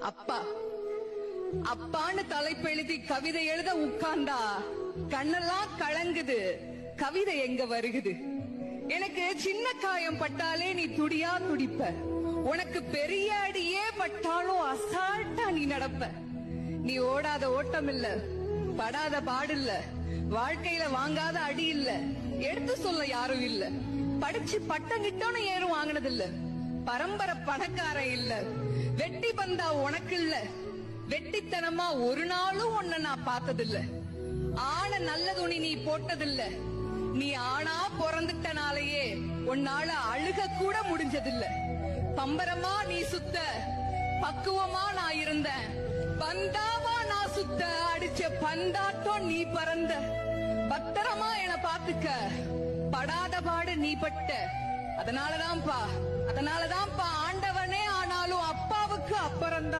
அப்பா அப்பான்னு தலைப்பெழுதி கவிதை எழுத உட்கார்ந்தா கண்ணெல்லாம் கலங்குது. கவிதை எங்க வருகுது? எனக்கு சின்ன காயம் பட்டாலே நீ துடியா துடிப்ப. உனக்கு பெரிய அடியே பட்டாலும் அசால்ட்டா நீ நடப்ப. நீ ஓடாத ஓட்டம் இல்ல, படாத பாடு இல்ல, வாழ்க்கையில வாங்காத அடி இல்ல, எடுத்து சொல்ல யாரும் இல்ல. படிச்சு பட்டம் கிட்டோன்னு ஏறும் வாங்கினது இல்ல. பரம்பரை பணக்காரன் இல்ல. வெட்டி பந்தா உனக்கு இல்ல. வெட்டித்தனமா ஒரு நாளும் உன்னை நான் பார்த்ததில்ல. ஆன நல்ல துணி நீ போட்டதில்ல. நீ ஆனா பிறந்துட்டனாலேயே உன்னால அழுக கூட முடிஞ்சதில்ல. பம்பரமா நீ சுத்த, பக்குவமா நான் இருந்தேன். பந்தாவா நான் சுத்த, அடிச்ச பந்தாட்டம் நீ பறந்த. பத்திரமா என பாத்துக்க, படாத பாடு நீ பட்ட. அதனாலதான்ப்பா ஆண்டவனே ஆனாலும் அப்பாவுக்கு அப்புறம்தான்.